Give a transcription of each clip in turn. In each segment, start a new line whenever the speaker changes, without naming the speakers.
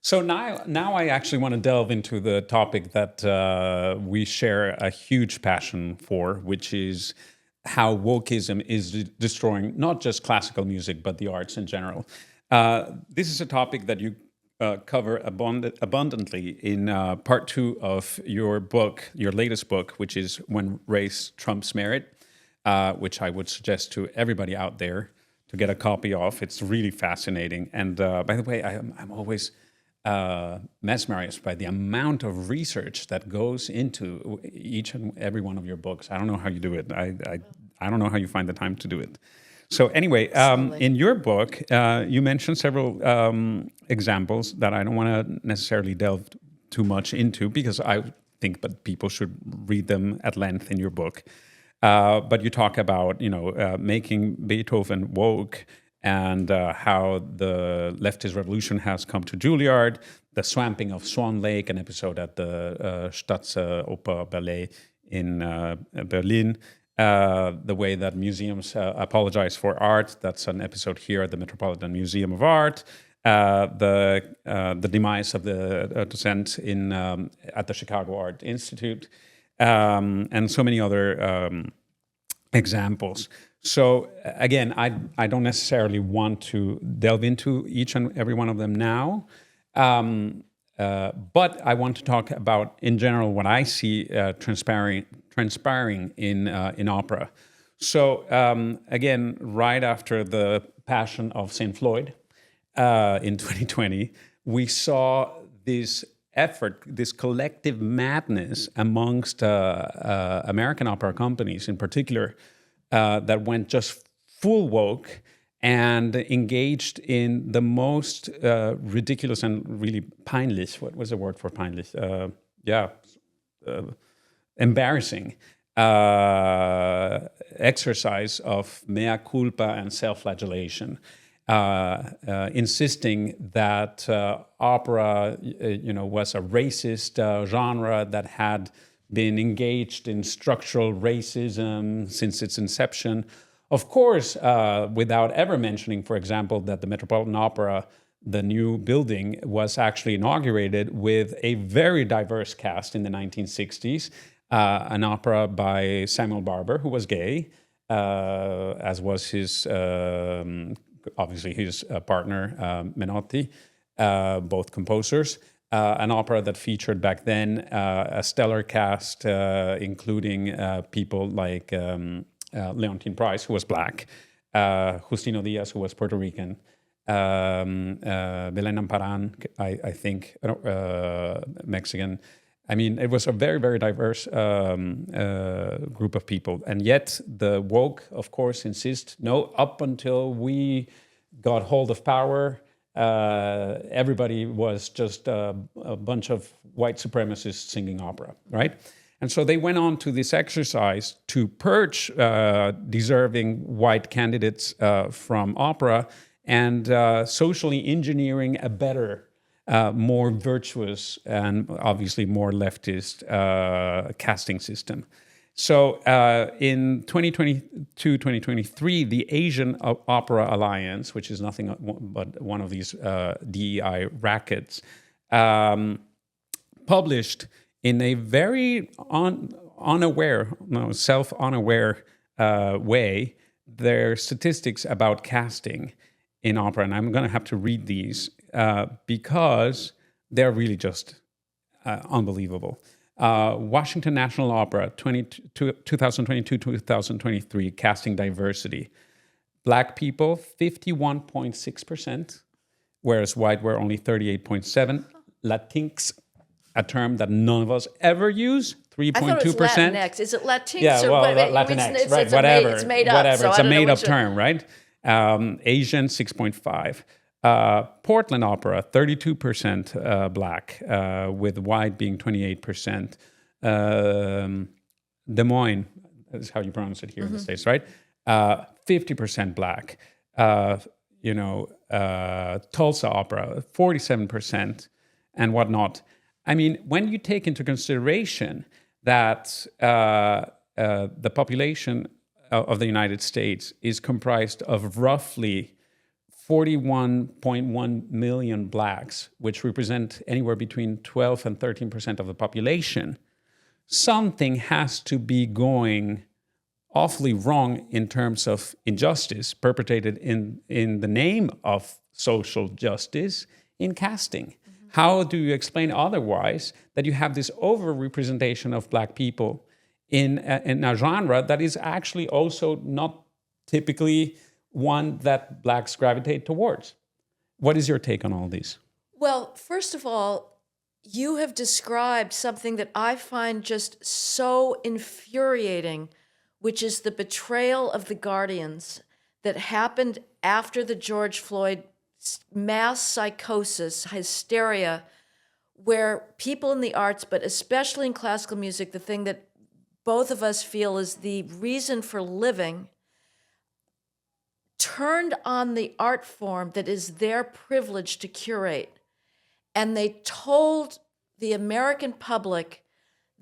So now I actually want to delve into the topic that we share a huge passion for, which is how wokeism is destroying not just classical music, but the arts in general. This is a topic that you cover abundantly in part two of your book, your latest book, which is When Race Trumps Merit, which I would suggest to everybody out there to get a copy of. It's really fascinating. And by the way, I'm always mesmerized by the amount of research that goes into each and every one of your books. I don't know how you do it. I don't know how you find the time to do it. So anyway, in your book, you mentioned several examples that I don't want to necessarily delve too much into because I think that people should read them at length in your book. But you talk about, making Beethoven woke, and how the leftist revolution has come to Juilliard, the swamping of Swan Lake, an episode at the Staatsoper Ballet in Berlin, the way that museums apologize for art, that's an episode here at the Metropolitan Museum of Art, the demise of the dissent at the Chicago Art Institute, and so many other examples. So again, I don't necessarily want to delve into each and every one of them now, but I want to talk about, in general, what I see transpiring in opera. So again, right after the Passion of St. Floyd in 2020, we saw this effort, this collective madness amongst American opera companies in particular, that went just full woke and engaged in the most ridiculous and really peinlich, what was the word for peinlich? Embarrassing exercise of mea culpa and self-flagellation, insisting that opera, was a racist genre that had been engaged in structural racism since its inception. Of course, without ever mentioning, for example, that the Metropolitan Opera, the new building, was actually inaugurated with a very diverse cast in the 1960s, an opera by Samuel Barber, who was gay, as was his, obviously his partner, Menotti, both composers. An opera that featured back then a stellar cast, including people like Leontine Price, who was black, Justino Diaz, who was Puerto Rican, Belén Amparan, I think, Mexican. I mean, it was a very, very diverse group of people. And yet the woke, of course, insist, no, up until we got hold of power, everybody was just a bunch of white supremacists singing opera, right? And so they went on to this exercise to purge deserving white candidates from opera and socially engineering a better, more virtuous, and obviously more leftist casting system. So in 2022, 2023, the Asian Opera Alliance, which is nothing but one of these DEI rackets, published in a very self-unaware way their statistics about casting in opera. And I'm going to have to read these because they're really just unbelievable. Washington National Opera, 2022-2023, casting diversity. Black people, 51.6%, whereas white were only 38.7%. Latinx, a term that none of us ever use, 3.2%.
I thought it was Latinx. Is it Latinx?
Yeah,
or
well,
what?
Latinx, right, whatever.
It's made up.
Whatever,
so
it's
I
a
don't know
made-up
which
term, right? Asian, 6.5%. Portland Opera, 32% black, with white being 28%. Des Moines, is how you pronounce it here in the States, right? 50% black. Tulsa Opera, 47%, and whatnot. I mean, when you take into consideration that the population of the United States is comprised of roughly 41.1 million blacks, which represent anywhere between 12 and 13% of the population, something has to be going awfully wrong in terms of injustice perpetrated in the name of social justice in casting. Mm-hmm. How do you explain otherwise that you have this over-representation of black people in a genre that is actually also not typically one that blacks gravitate towards? What is your take on all these?
Well, first of all, you have described something that I find just so infuriating, which is the betrayal of the Guardians that happened after the George Floyd mass psychosis, hysteria, where people in the arts, but especially in classical music, the thing that both of us feel is the reason for living, turned on the art form that is their privilege to curate. And they told the American public,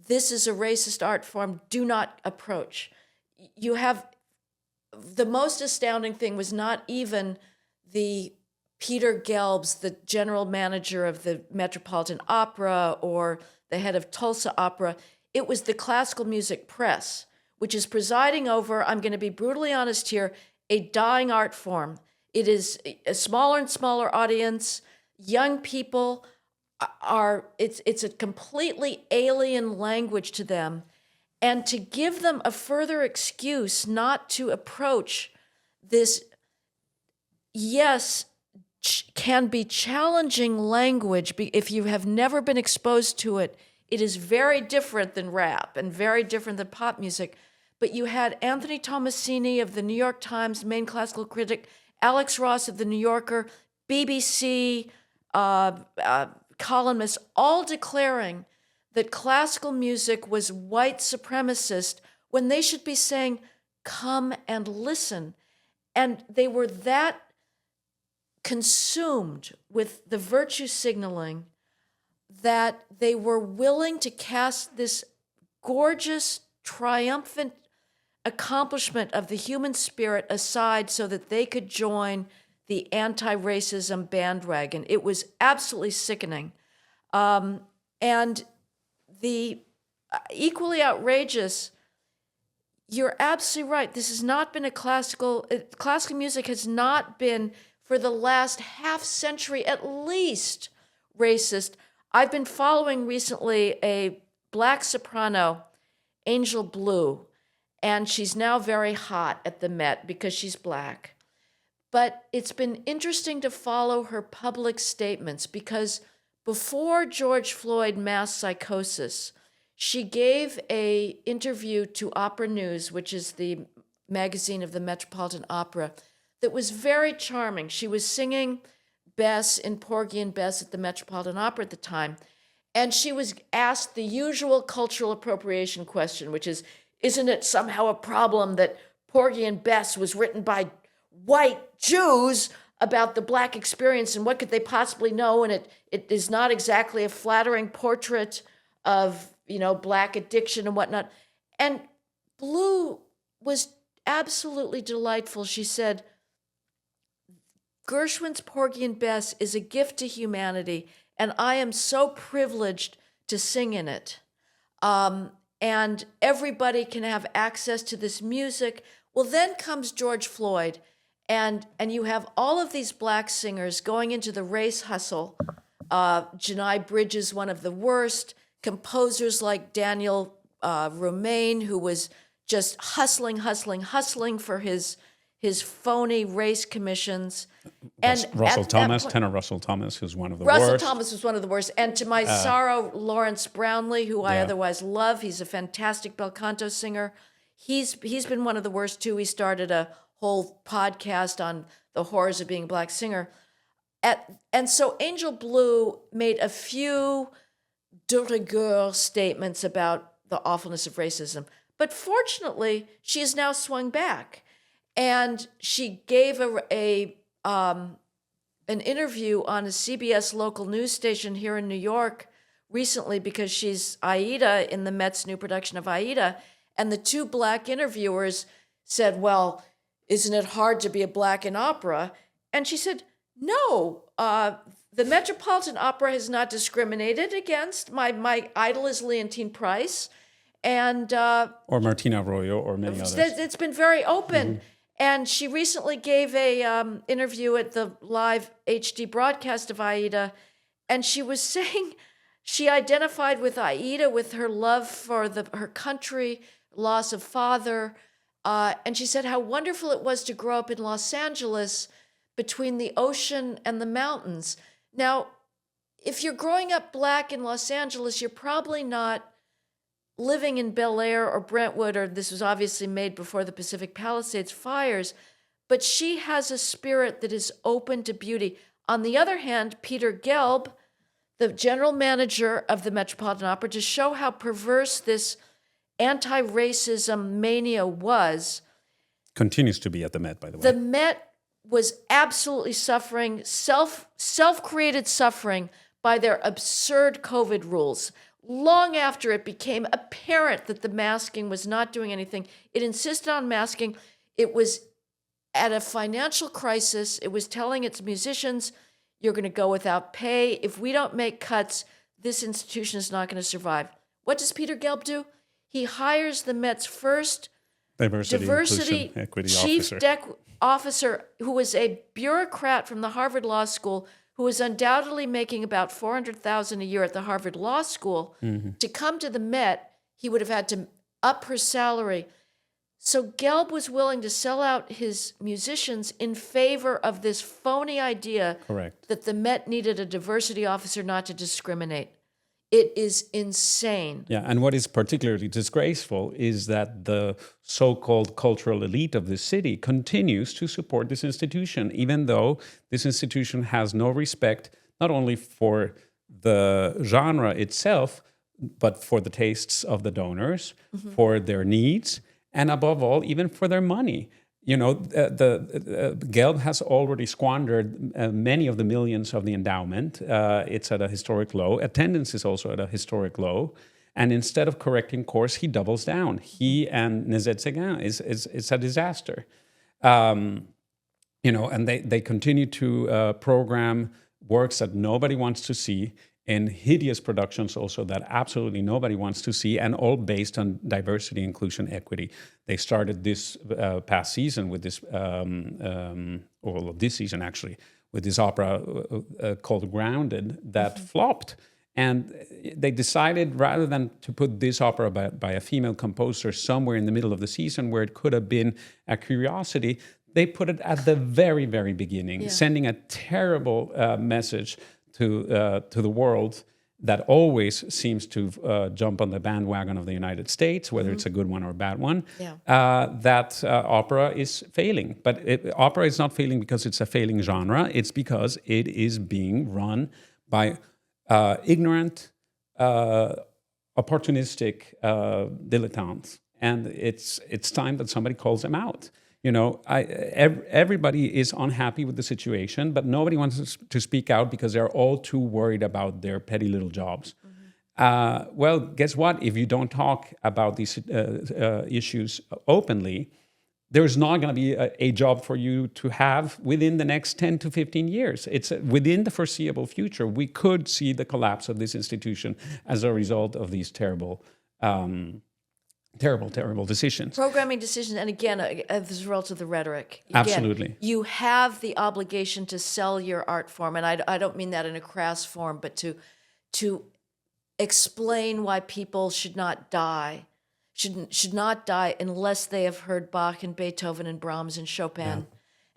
this is a racist art form, do not approach. You have, the most astounding thing was not even the Peter Gelbs, the general manager of the Metropolitan Opera or the head of Tulsa Opera. It was the classical music press, which is presiding over, I'm going to be brutally honest here, a dying art form. It is a smaller and smaller audience. Young people it's a completely alien language to them. And to give them a further excuse not to approach this, yes, can be challenging language if you have never been exposed to it. It is very different than rap and very different than pop music. But you had Anthony Tomasini of the New York Times, main classical critic, Alex Ross of the New Yorker, BBC columnists, all declaring that classical music was white supremacist when they should be saying, come and listen. And they were that consumed with the virtue signaling that they were willing to cast this gorgeous, triumphant accomplishment of the human spirit aside so that they could join the anti-racism bandwagon. It was absolutely sickening. And the equally outrageous, you're absolutely right. This has not been classical music has not been, for the last half century at least, racist. I've been following recently a black soprano, Angel Blue, and she's now very hot at the Met because she's black. But it's been interesting to follow her public statements because before George Floyd mass psychosis, she gave an interview to Opera News, which is the magazine of the Metropolitan Opera, that was very charming. She was singing Bess in Porgy and Bess at the Metropolitan Opera at the time, and she was asked the usual cultural appropriation question, which is, isn't it somehow a problem that Porgy and Bess was written by white Jews about the black experience, and what could they possibly know? And it is not exactly a flattering portrait of, black addiction and whatnot. And Blue was absolutely delightful. She said, Gershwin's Porgy and Bess is a gift to humanity, and I am so privileged to sing in it. And everybody can have access to this music. Well, then comes George Floyd, and you have all of these black singers going into the race hustle. Janai Bridges, one of the worst. Composers like Daniel Romaine, who was just hustling for his phony race commissions. And
Russell Thomas, tenor Russell Thomas, who's one of the worst.
Russell Thomas was one of the worst. And to my sorrow, Lawrence Brownlee, who I otherwise love, he's a fantastic bel canto singer. He's been one of the worst too. He started a whole podcast on the horrors of being a black singer. And so Angel Blue made a few de rigueur statements about the awfulness of racism. But fortunately, she has now swung back. And she gave an interview on a CBS local news station here in New York recently because she's Aida in the Met's new production of Aida. And the two black interviewers said, well, isn't it hard to be a black in opera? And she said, no, the Metropolitan Opera has not discriminated against. My idol is Leontine Price. And
or Martina Arroyo or many others.
It's been very open. And she recently gave a interview at the live HD broadcast of Aida, and she was saying she identified with Aida, with her love for her country, loss of father, and she said how wonderful it was to grow up in Los Angeles between the ocean and the mountains. Now, if you're growing up Black in Los Angeles, you're probably not living in Bel Air or Brentwood, or this was obviously made before the Pacific Palisades fires, but she has a spirit that is open to beauty. On the other hand, Peter Gelb, the general manager of the Metropolitan Opera, to show how perverse this anti-racism mania was.
Continues to be at the Met, by the way.
The Met was absolutely suffering, self-created suffering by their absurd COVID rules. Long after it became apparent that the masking was not doing anything, it insisted on masking. It was at a financial crisis. It was telling its musicians, you're going to go without pay. If we don't make cuts, this institution is not going to survive. What does Peter Gelb do? He hires the Met's first diversity
equity
chief officer, who was a bureaucrat from the Harvard Law School, who was undoubtedly making about $400,000 a year at the Harvard Law School. To come to the Met, he would have had to up her salary. So Gelb was willing to sell out his musicians in favor of this phony idea that the Met needed a diversity officer not to discriminate. It is insane.
Yeah, and what is particularly disgraceful is that the so-called cultural elite of the city continues to support this institution, even though this institution has no respect not only for the genre itself, but for the tastes of the donors, for their needs, and above all, even for their money. You know, Gelb has already squandered many of the millions of the endowment. It's at a historic low. Attendance is also at a historic low. And instead of correcting course, he doubles down. He and Nezet Seguin is a disaster. You know, and they continue to program works that nobody wants to see, and hideous productions also that absolutely nobody wants to see, and all based on diversity, inclusion, equity. They started this past season with this, or this season actually, with this opera called Grounded that flopped. And they decided, rather than to put this opera by a female composer somewhere in the middle of the season where it could have been a curiosity, they put it at the very, very beginning, sending a terrible message to the world that always seems to jump on the bandwagon of the United States, whether it's a good one or a bad one, that opera is failing. But opera is not failing because it's a failing genre. It's because it is being run by ignorant, opportunistic dilettantes. And it's time that somebody calls them out. You know, everybody is unhappy with the situation, but nobody wants to speak out because they're all too worried about their petty little jobs. Well, guess what? If you don't talk about these issues openly, there's not going to be a job for you to have within the next 10 to 15 years. It's within the foreseeable future. We could see the collapse of this institution as a result of these terrible decisions.
Programming decisions, and again, as a result of the rhetoric. Again,
absolutely.
You have the obligation to sell your art form, and I don't mean that in a crass form, but to explain why people should not die unless they have heard Bach and Beethoven and Brahms and Chopin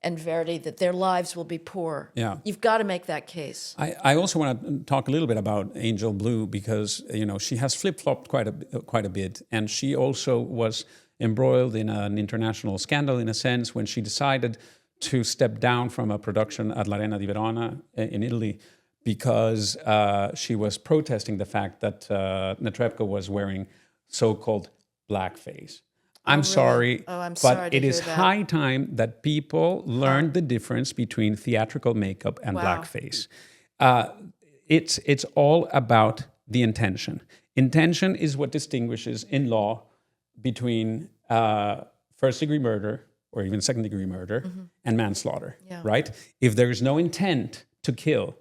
and Verdi, that their lives will be poor.
Yeah.
You've got to make that case.
I also want to talk a little bit about Angel Blue because, you know, she has flip-flopped quite a bit, and she also was embroiled in an international scandal in a sense when she decided to step down from a production at l'Arena di Verona in Italy because she was protesting the fact that Netrebko was wearing so-called blackface. I'm sorry, but it is high time that people learn the difference between theatrical makeup and blackface. It's all about the intention. Intention is what distinguishes in law between first-degree murder or even second-degree murder, and manslaughter,
Yeah.
right? If there is no intent to kill,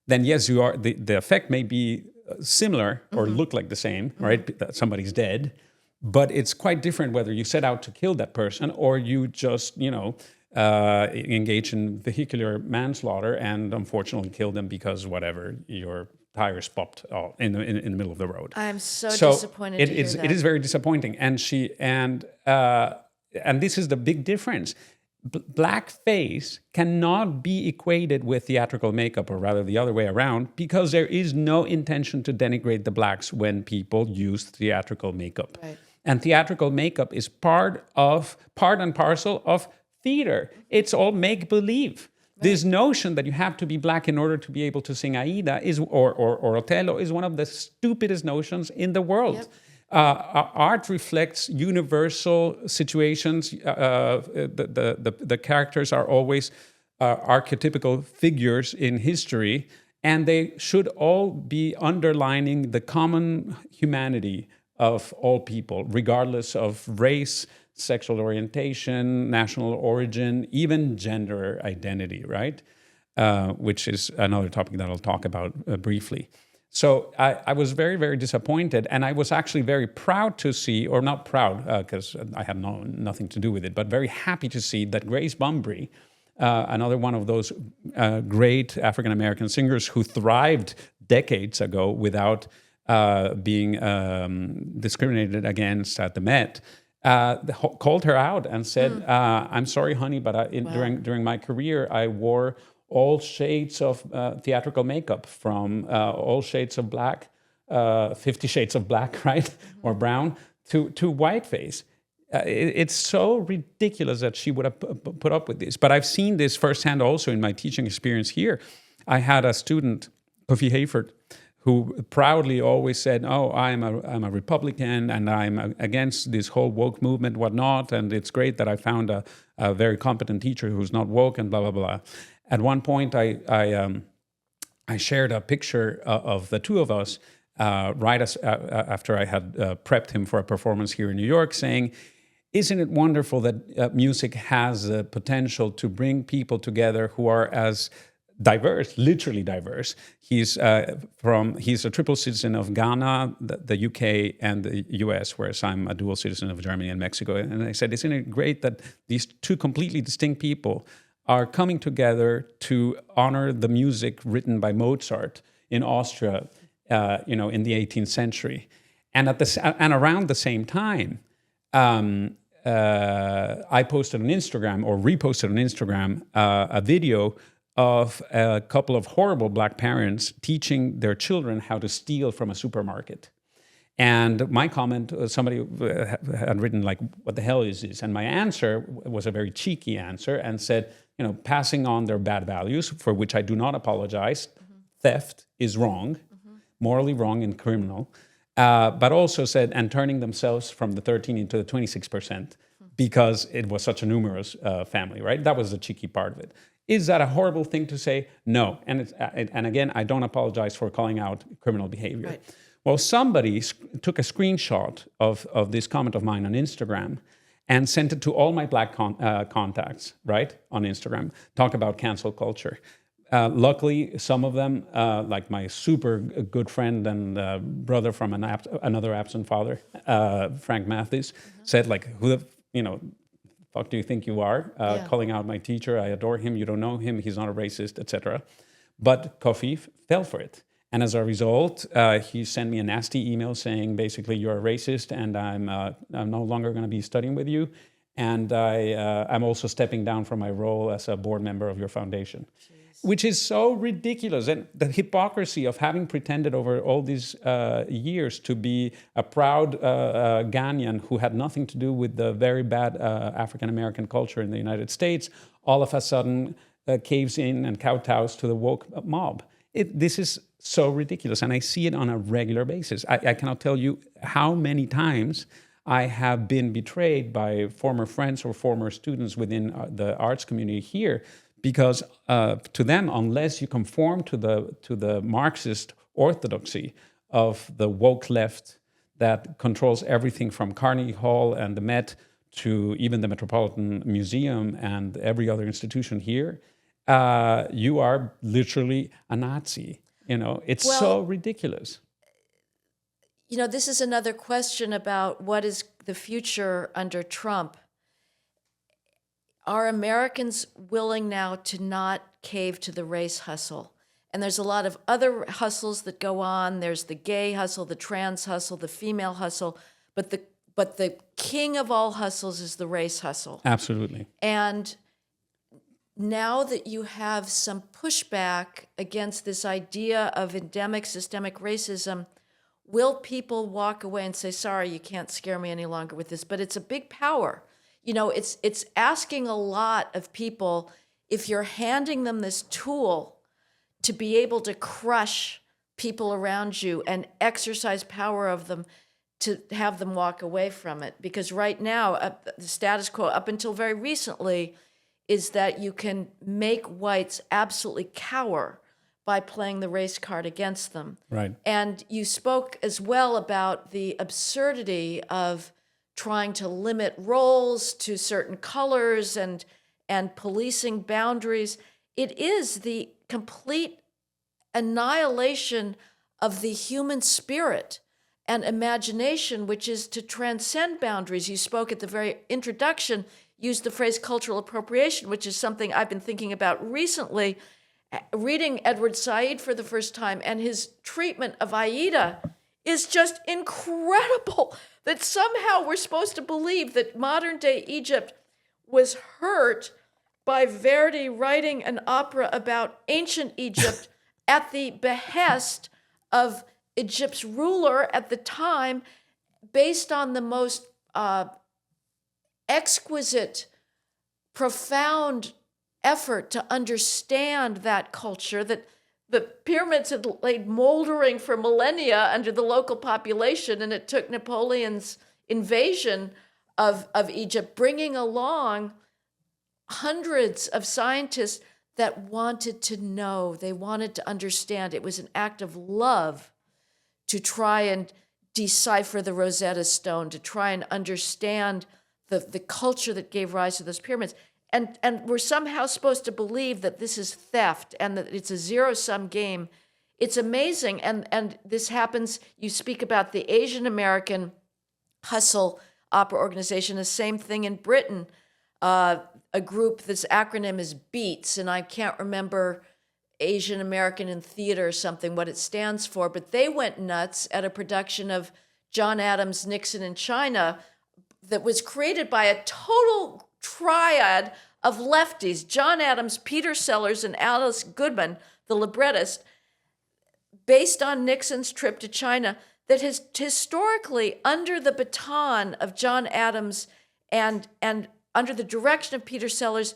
then yes, the effect may be similar or look like the same, right? That somebody's dead, but it's quite different whether you set out to kill that person or you just, engage in vehicular manslaughter and unfortunately kill them because whatever, your tires popped in the middle of the road.
I'm so disappointed to hear that.
It is very disappointing, and this is the big difference. Blackface cannot be equated with theatrical makeup, or rather the other way around, because there is no intention to denigrate the blacks when people use theatrical makeup.
Right.
And theatrical makeup is part and parcel of theater. It's all make-believe. This notion that you have to be black in order to be able to sing Aida or Otello is one of the stupidest notions in the world.
Yep.
Art reflects universal situations. The characters are always archetypical figures in history, and they should all be underlining the common humanity of all people, regardless of race, sexual orientation, national origin, even gender identity, right? Which is another topic that I'll talk about briefly. So I was very, very disappointed, and I was actually very proud to see, or not proud, because I had nothing to do with it, but very happy to see that Grace Bumbry, another one of those great African-American singers who thrived decades ago without being discriminated against at the Met, called her out and said, I'm sorry, honey, but during my career, I wore all shades of theatrical makeup, from all shades of black, 50 Shades of Black, right, or brown, to whiteface. It's so ridiculous that she would have put up with this. But I've seen this firsthand also in my teaching experience here. I had a student, Kofi Hayford, who proudly always said, "Oh, I'm a Republican and I'm against this whole woke movement, whatnot. And it's great that I found a very competent teacher who's not woke," and blah blah blah. At one point, I shared a picture of the two of us right after I had prepped him for a performance here in New York, saying, "Isn't it wonderful that music has the potential to bring people together who are as diverse, literally diverse?" He's a triple citizen of Ghana, the UK, and the US, whereas I'm a dual citizen of Germany and Mexico. And I said, isn't it great that these two completely distinct people are coming together to honor the music written by Mozart in Austria, in the 18th century, and around the same time, I posted on Instagram, or reposted on Instagram, a video of a couple of horrible black parents teaching their children how to steal from a supermarket. And my comment, somebody had written like, "What the hell is this?" And my answer was a very cheeky answer and said, passing on their bad values, for which I do not apologize. Theft is wrong, morally wrong and criminal. But also said, and turning themselves from the 13 into the 26%, because it was such a numerous family, right? That was the cheeky part of it. Is that a horrible thing to say? No. And again, I don't apologize for calling out criminal behavior. Right. Well, somebody took a screenshot of this comment of mine on Instagram and sent it to all my black contacts, right, on Instagram. Talk about cancel culture. Luckily, some of them, like my super good friend and brother from another absent father, Frank Mathis, said, like, "Who the fuck do you think you are? Calling out my teacher. I adore him. You don't know him. He's not a racist," etc. But Kofi fell for it. And as a result, he sent me a nasty email saying, basically, "You're a racist, and I'm no longer going to be studying with you. And I'm also stepping down from my role as a board member of your foundation." Jeez. Which is so ridiculous. And the hypocrisy of having pretended over all these years to be a proud Ghanaian who had nothing to do with the very bad African-American culture in the United States, all of a sudden caves in and kowtows to the woke mob. This is so ridiculous, and I see it on a regular basis. I cannot tell you how many times I have been betrayed by former friends or former students within the arts community here, because to them, unless you conform to the Marxist orthodoxy of the woke left that controls everything from Carnegie Hall and the Met to even the Metropolitan Museum and every other institution here, you are literally a Nazi. It's so ridiculous.
This is another question about what is the future under Trump. Are Americans willing now to not cave to the race hustle? And there's a lot of other hustles that go on. There's the gay hustle, the trans hustle, the female hustle, but the king of all hustles is the race hustle.
Absolutely.
And now that you have some pushback against this idea of endemic systemic racism, will people walk away and say, sorry, you can't scare me any longer with this? But it's a big power. It's asking a lot of people if you're handing them this tool to be able to crush people around you and exercise power of them, to have them walk away from it. Because right now, the status quo up until very recently is that you can make whites absolutely cower by playing the race card against them.
Right.
And you spoke as well about the absurdity of trying to limit roles to certain colors and policing boundaries. It is the complete annihilation of the human spirit and imagination, which is to transcend boundaries. You spoke at the very introduction, used the phrase cultural appropriation, which is something I've been thinking about recently, reading Edward Said for the first time, and his treatment of Aida is just incredible, that somehow we're supposed to believe that modern-day Egypt was hurt by Verdi writing an opera about ancient Egypt at the behest of Egypt's ruler at the time, based on the most exquisite, profound effort to understand that culture, that the pyramids had laid moldering for millennia under the local population, and it took Napoleon's invasion of Egypt, bringing along hundreds of scientists that wanted to know, they wanted to understand. It was an act of love to try and decipher the Rosetta Stone, to try and understand the culture that gave rise to those pyramids. And we're somehow supposed to believe that this is theft and that it's a zero-sum game. It's amazing. And this happens, you speak about the Asian American Hustle Opera Organization, the same thing in Britain. A group, this acronym is BEATS, and I can't remember Asian American in Theater or something, what it stands for, but they went nuts at a production of John Adams' Nixon in China that was created by a total triad of lefties, John Adams, Peter Sellers, and Alice Goodman, the librettist, based on Nixon's trip to China, that has historically, under the baton of John Adams and under the direction of Peter Sellers,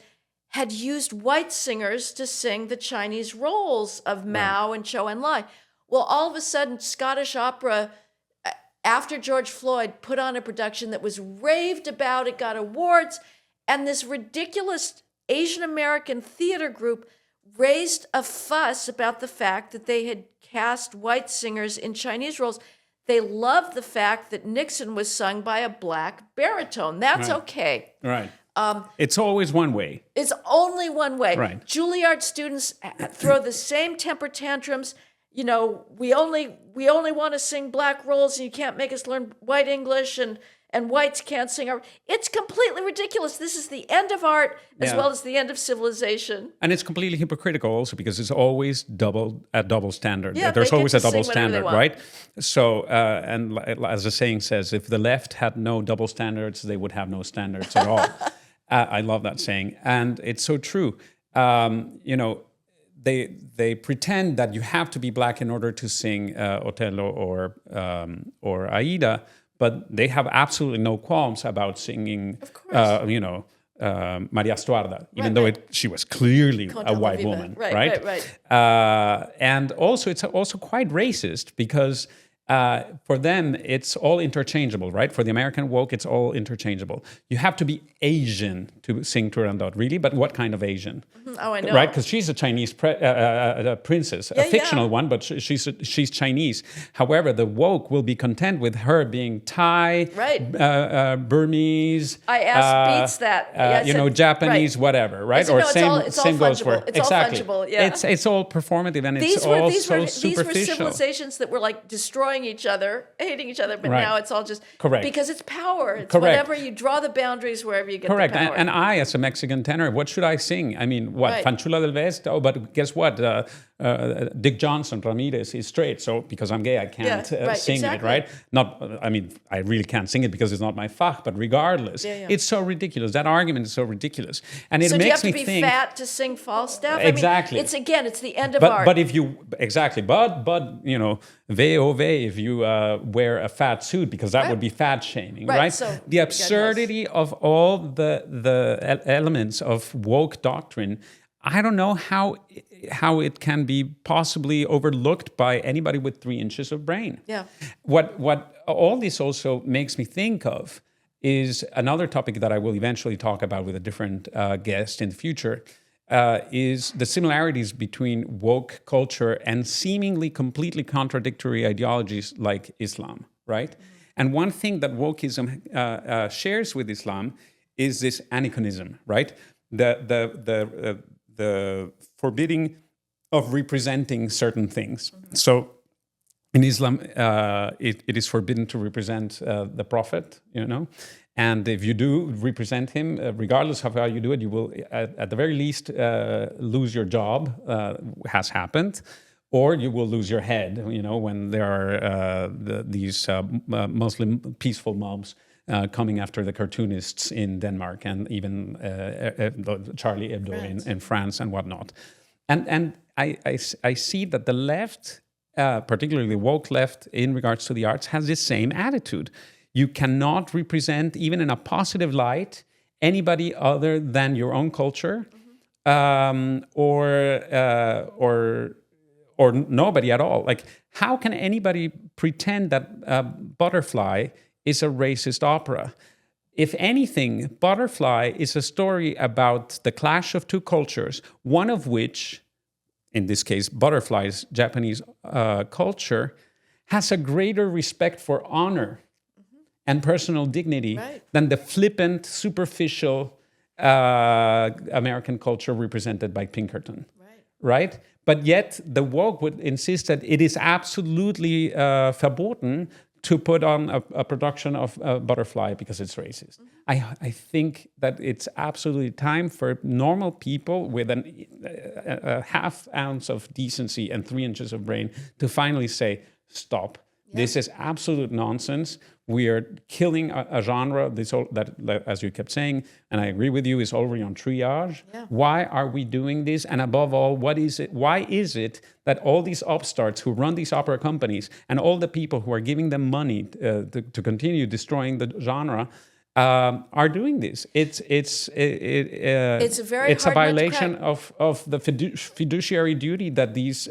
had used white singers to sing the Chinese roles of Mao and Zhou Enlai. Well, all of a sudden, Scottish opera, after George Floyd, put on a production that was raved about, it got awards, and this ridiculous Asian American theater group raised a fuss about the fact that they had cast white singers in Chinese roles. They loved the fact that Nixon was sung by a black baritone. That's okay.
Right. It's always one way.
It's only one way.
Right.
Juilliard students throw the same temper tantrums. You know, we only want to sing black roles, and you can't make us learn white English, and whites can't sing our. It's completely ridiculous. This is the end of art as well as the end of civilization.
And it's completely hypocritical also, because it's always double standard.
Yeah,
there's always a double
sing
standard, right? So, and as the saying says, if the left had no double standards, they would have no standards at all. I love that saying, and it's so true. You know, they pretend that you have to be black in order to sing Otello or Aida, but they have absolutely no qualms about singing, you know, Maria Stuarda, even though she was clearly a white woman, right?
Right.
And also, it's also quite racist, because For them, it's all interchangeable, right? For the American woke, it's all interchangeable. You have to be Asian to sing Turandot, really, but what kind of Asian?
Oh, I know.
Right, because she's a Chinese princess, a fictional one, but she's Chinese. However, the woke will be content with her being Thai, Burmese.
I asked Beats that.
Japanese, whatever, right?
Or same goes for
it's all fungible. Yeah. It's all performative, and it's all so superficial.
These were civilizations that were like destroying each other, hating each other, but now it's all just because it's power. It's whatever you draw the boundaries wherever you get the power.
And I, as a Mexican tenor, what should I sing? I mean, what Fanchula del West? Oh, but guess what? Dick Johnson Ramirez is straight, so because I'm gay, I can't sing it, right? I really can't sing it because it's not my fach. But regardless, it's so ridiculous. That argument is so ridiculous, and it makes me think. So do you have to be fat to sing Falstaff? Exactly.
It's the end of art.
But if you VOV, if you wear a fat suit, because that would be fat shaming, right? So the absurdity of all the elements of woke doctrine, I don't know how it can be possibly overlooked by anybody with 3 inches of brain.
Yeah.
What all this also makes me think of is another topic that I will eventually talk about with a different guest in the future, is the similarities between woke culture and seemingly completely contradictory ideologies like Islam, right? Mm-hmm. And one thing that wokeism shares with Islam is this aniconism, right? The forbidding of representing certain things. Mm-hmm. So in Islam, it is forbidden to represent the Prophet, and if you do represent him, regardless of how you do it, you will, at the very least, lose your job, has happened, or you will lose your head, when there are these Muslim peaceful mobs coming after the cartoonists in Denmark and even Charlie Hebdo in France and whatnot. And I see that the left, particularly the woke left in regards to the arts, has this same attitude. You cannot represent, even in a positive light, anybody other than your own culture, or nobody at all. Like, how can anybody pretend that Butterfly is a racist opera? If anything, Butterfly is a story about the clash of two cultures, one of which, in this case, Butterfly's Japanese culture, has a greater respect for honor and personal dignity than the flippant, superficial American culture represented by Pinkerton. Right? But yet, the woke would insist that it is absolutely verboten to put on a production of Butterfly because it's racist. Mm-hmm. I think that it's absolutely time for normal people with a half ounce of decency and 3 inches of brain to finally say, stop. Yeah. This is absolute nonsense. We are killing a genre that, as you kept saying, and I agree with you, is already on triage. Yeah. Why are we doing this? And above all, what is it? Why is it that all these upstarts who run these opera companies and all the people who are giving them money to continue destroying the genre are doing this? It's a violation of the fiduciary duty that these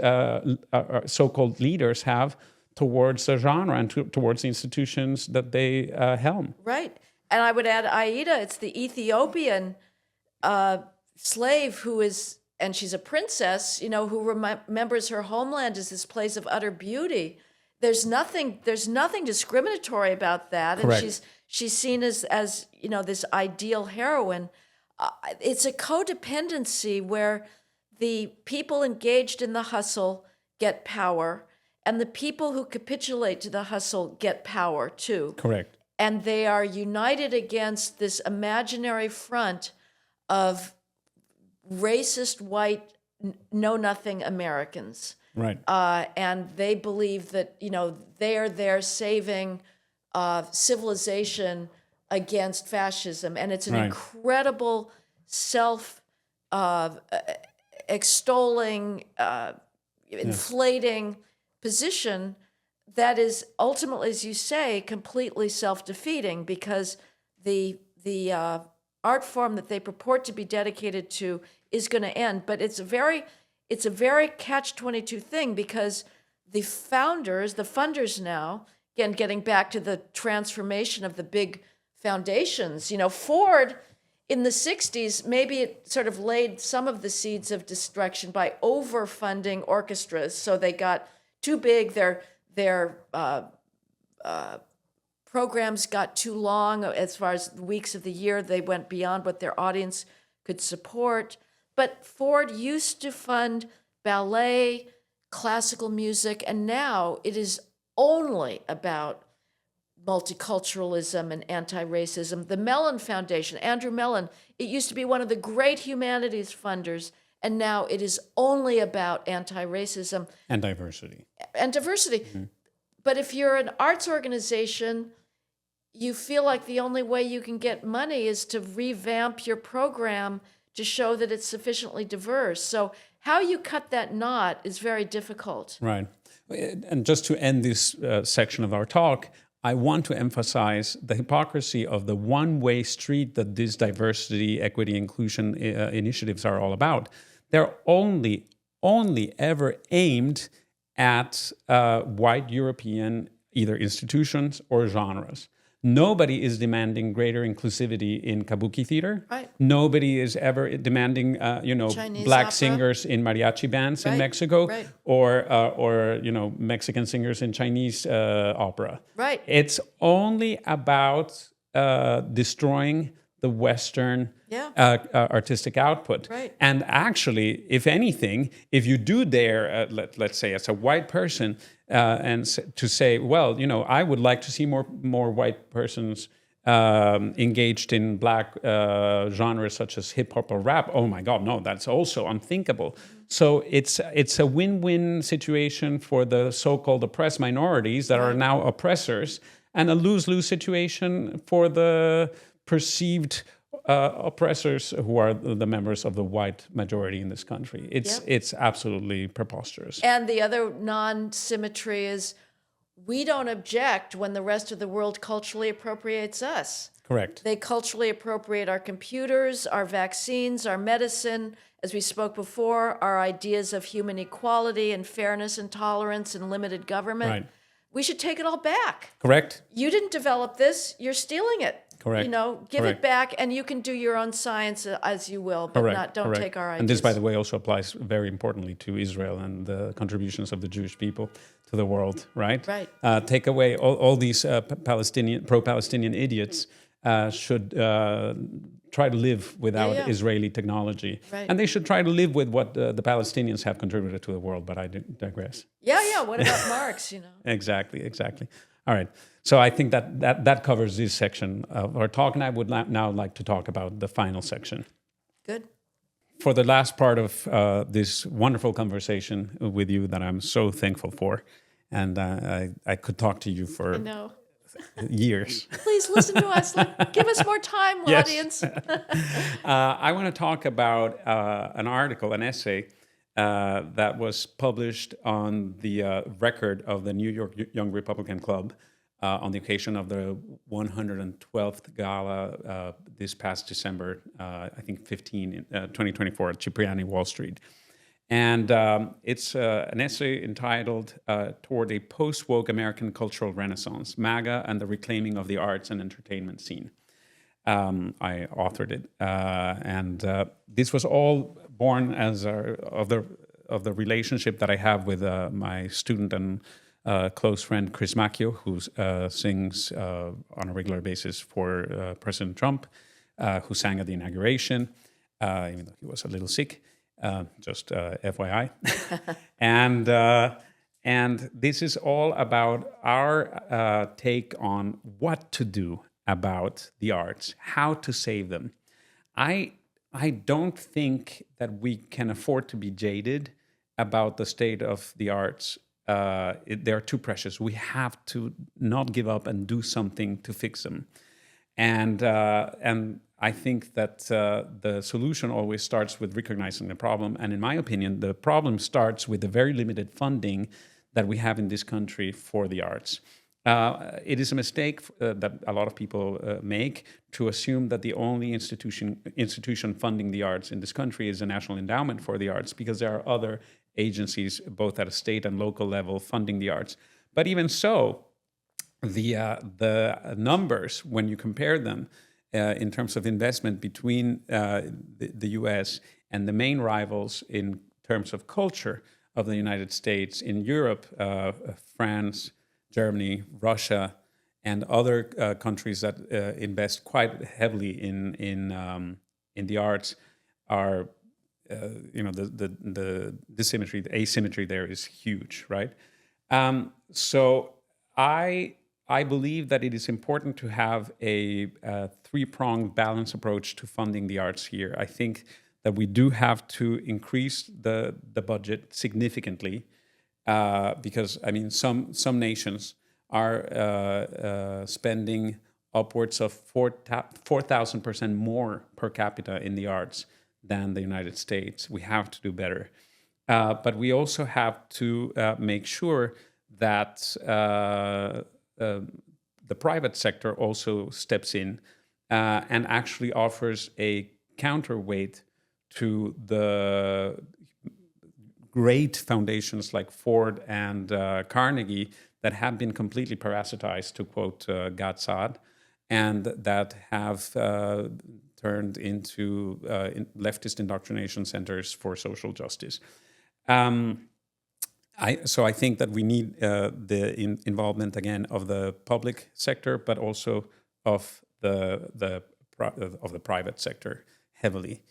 so-called leaders have towards the genre and towards the institutions that they helm.
Right. And I would add Aida, it's the Ethiopian slave who is, and she's a princess, who remembers her homeland as this place of utter beauty. There's nothing discriminatory about that.
Correct.
And she's seen as this ideal heroine. It's a codependency where the people engaged in the hustle get power, and the people who capitulate to the hustle get power too.
Correct.
And they are united against this imaginary front of racist, white, know-nothing Americans.
Right.
And they believe that, they are there saving civilization against fascism. And it's an incredible self-extolling, inflating position that is ultimately, as you say, completely self-defeating, because the art form that they purport to be dedicated to is going to end. But it's a very catch-22 thing, because the founders, the funders now, again, getting back to the transformation of the big foundations, Ford in the 60s, maybe it sort of laid some of the seeds of destruction by overfunding orchestras. So they got too big, their programs got too long as far as weeks of the year. They went beyond what their audience could support. But Ford used to fund ballet, classical music, and now it is only about multiculturalism and anti-racism. The Mellon Foundation, Andrew Mellon, it used to be one of the great humanities funders, and now it is only about anti-racism.
And diversity.
And diversity. Mm-hmm. But if you're an arts organization, you feel like the only way you can get money is to revamp your program to show that it's sufficiently diverse. So how you cut that knot is very difficult.
Right. And just to end this section of our talk, I want to emphasize the hypocrisy of the one-way street that these diversity, equity, inclusion initiatives are all about. They're only ever aimed at white European either institutions or genres. Nobody is demanding greater inclusivity in kabuki theater.
Right.
Nobody is ever demanding,
Chinese
black
opera.
Singers in mariachi bands in
Right.
Mexico,
Right.
or Mexican singers in Chinese opera.
Right.
It's only about destroying the Western artistic output.
Right.
And actually, if anything, if you do dare, let's say, as a white person, to say, well, I would like to see more white persons engaged in black genres such as hip hop or rap. Oh my God, no, that's also unthinkable. So it's a win-win situation for the so-called oppressed minorities that are now oppressors, and a lose-lose situation for the perceived oppressors who are the members of the white majority in this country. It's absolutely preposterous.
And the other non-symmetry is we don't object when the rest of the world culturally appropriates us.
Correct.
They culturally appropriate our computers, our vaccines, our medicine, as we spoke before, our ideas of human equality and fairness and tolerance and limited government.
Right.
We should take it all back.
Correct.
You didn't develop this, you're stealing it.
Correct.
Give
Correct.
it back, and you can do your own science as you will, but don't
Correct.
take our ideas.
And this, by the way, also applies very importantly to Israel and the contributions of the Jewish people to the world, right?
Right.
Take away all these pro-Palestinian idiots should try to live without Israeli technology.
Right.
And they should try to live with what the Palestinians have contributed to the world, but I digress.
Yeah, what about Marx,
Exactly. All right. So I think that covers this section of our talk, and I would now like to talk about the final section.
Good.
For the last part of this wonderful conversation with you that I'm so thankful for, and I could talk to you for years.
Please listen to us. Give us more time,
Yes.
audience.
I want to talk about an essay that was published on the record of the New York Young Republican Club on the occasion of the 112th gala this past December, I think 2024 at Cipriani Wall Street. And it's an essay entitled Toward a Post-Woke American Cultural Renaissance, MAGA and the Reclaiming of the Arts and Entertainment Scene. I authored it. And this was all born as of the relationship that I have with my student and close friend Chris Macchio, who sings on a regular basis for President Trump, who sang at the inauguration, even though he was a little sick, just FYI. And this is all about our take on what to do about the arts, how to save them. I don't think that we can afford to be jaded about the state of the arts. They're too precious. We have to not give up and do something to fix them. And I think that the solution always starts with recognizing the problem. And in my opinion, the problem starts with the very limited funding that we have in this country for the arts. It is a mistake that a lot of people make to assume that the only institution funding the arts in this country is the National Endowment for the Arts, because there are other agencies, both at a state and local level, funding the arts. But even so, the numbers, when you compare them in terms of investment between the U.S. and the main rivals in terms of culture of the United States, in Europe, France, Germany, Russia, and other countries that invest quite heavily in the arts, are the dissymmetry, the asymmetry there is huge, right? So I believe that it is important to have a three-pronged balance approach to funding the arts here. I think that we do have to increase the budget significantly because, I mean, some nations are spending upwards of 4,000% more per capita in the arts than the United States. We have to do better. But we also have to make sure that the private sector also steps in and actually offers a counterweight to the great foundations like Ford and Carnegie that have been completely parasitized, to quote Gad Saad, and that have turned into leftist indoctrination centers for social justice. So I think that we need the involvement again of the public sector, but also of the private sector heavily.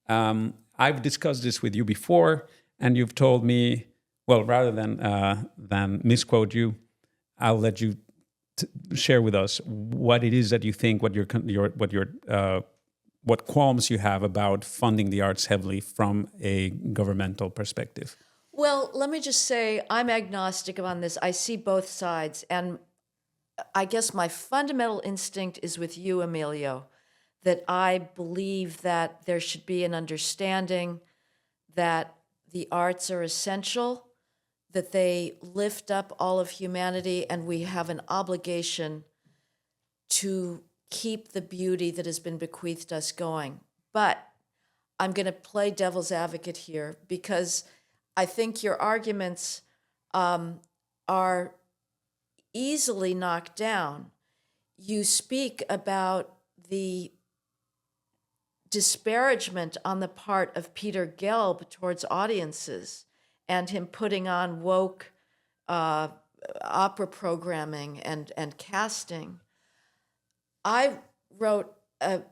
I've discussed this with you before, and you've told me, well, rather than misquote you, I'll let you share with us what it is that you think, what qualms you have about funding the arts heavily from a governmental perspective.
Well, let me just say I'm agnostic on this. I see both sides. And I guess my fundamental instinct is with you, Emilio, that I believe that there should be an understanding that the arts are essential, that they lift up all of humanity, and we have an obligation to keep the beauty that has been bequeathed us going. But I'm going to play devil's advocate here because I think your arguments are easily knocked down. You speak about the disparagement on the part of Peter Gelb towards audiences and him putting on woke opera programming and casting. I wrote a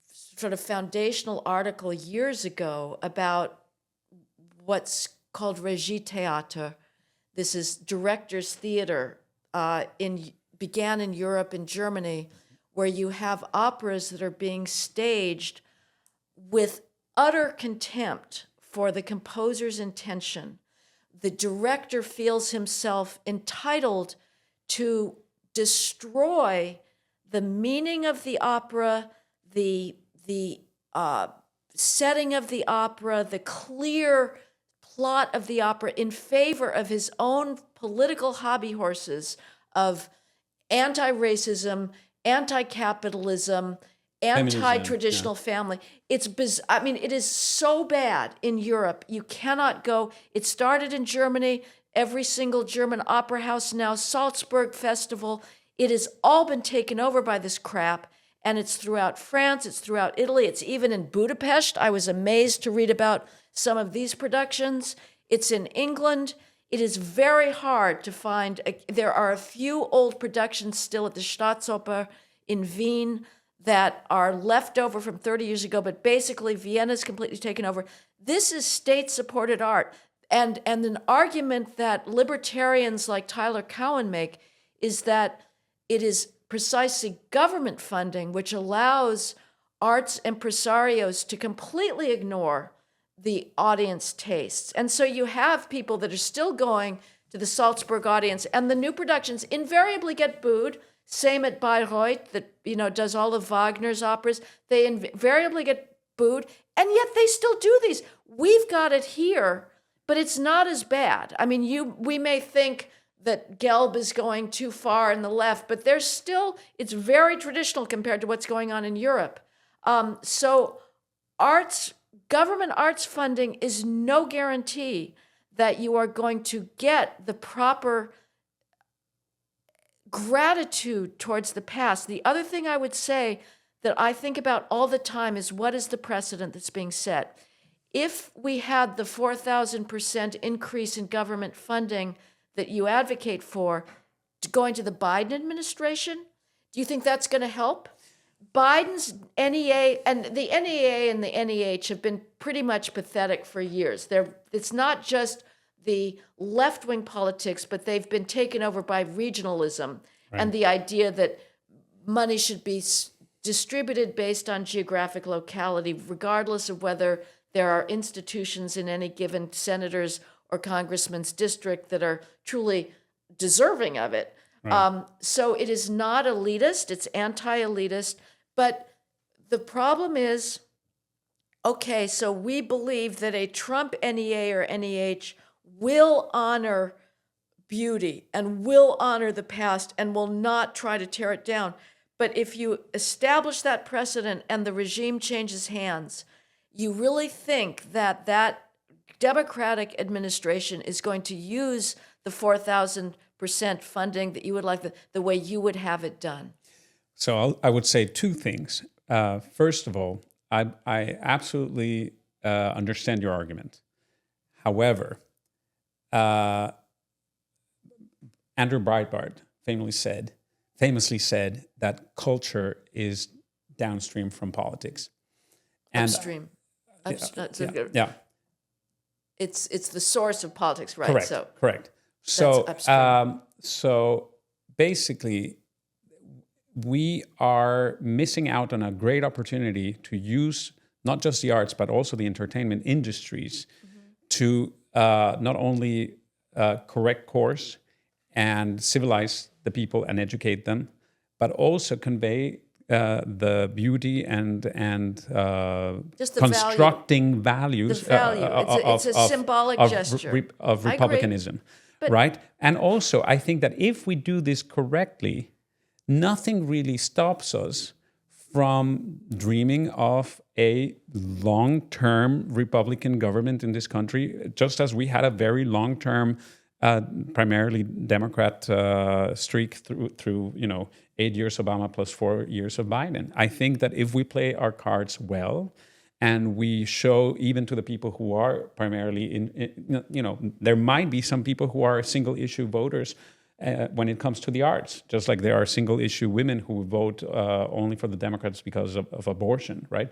sort of foundational article years ago about what's called Regie Theater. This is director's theater, began in Europe, in Germany, where you have operas that are being staged with utter contempt for the composer's intention. The director feels himself entitled to destroy the meaning of the opera, the setting of the opera, the clear plot of the opera in favor of his own political hobby horses of anti-racism, anti-capitalism, anti-traditional family. It's I mean, it is so bad in Europe. You cannot go. It started in Germany. Every single German opera house now, Salzburg Festival. It has all been taken over by this crap. And it's throughout France. It's throughout Italy. It's even in Budapest. I was amazed to read about some of these productions. It's in England. It is very hard to find. There are a few old productions still at the Staatsoper in Wien that are left over from 30 years ago, but basically Vienna's completely taken over. This is state-supported art. And an argument that libertarians like Tyler Cowen make is that it is precisely government funding which allows arts impresarios to completely ignore the audience tastes. And so you have people that are still going to the Salzburg audience, and the new productions invariably get booed. Same at Bayreuth, that does all of Wagner's operas. They invariably get booed, and yet they still do these. We've got it here, but it's not as bad. I mean, we may think that Gelb is going too far in the left, but there's still, it's very traditional compared to what's going on in Europe. So government arts funding is no guarantee that you are going to get the proper gratitude towards the past. The other thing I would say that I think about all the time is, what is the precedent that's being set? If we had the 4,000% increase in government funding that you advocate for going to the Biden administration, do you think that's going to help? Biden's NEA and the NEA and the NEH have been pretty much pathetic for years. It's not just the left-wing politics, but they've been taken over by regionalism and the idea that money should be distributed based on geographic locality, regardless of whether there are institutions in any given senator's or congressman's district that are truly deserving of it. So it is not elitist, it's anti-elitist, but the problem is, okay, so we believe that a Trump NEA or NEH will honor beauty and will honor the past and will not try to tear it down. But if you establish that precedent and the regime changes hands, you really think that that Democratic administration is going to use the 4,000% funding that you would like, the way you would have it done?
So I would say two things. First of all, I absolutely understand your argument. However, Andrew Breitbart famously said that culture is downstream from politics. And
Upstream.
Yeah.
It's the source of politics, right?
Correct. So basically, we are missing out on a great opportunity to use not just the arts, but also the entertainment industries to not only correct course and civilize the people and educate them, but also convey the beauty and
just the
constructing values.
The value. It's a symbolic gesture
of republicanism, right? And also, I think that if we do this correctly, nothing really stops us from dreaming of a long-term Republican government in this country, just as we had a very long-term, primarily Democrat streak through 8 years Obama plus 4 years of Biden. I think that if we play our cards well, and we show even to the people who are primarily there might be some people who are single issue voters when it comes to the arts, just like there are single issue women who vote only for the Democrats because of abortion, right?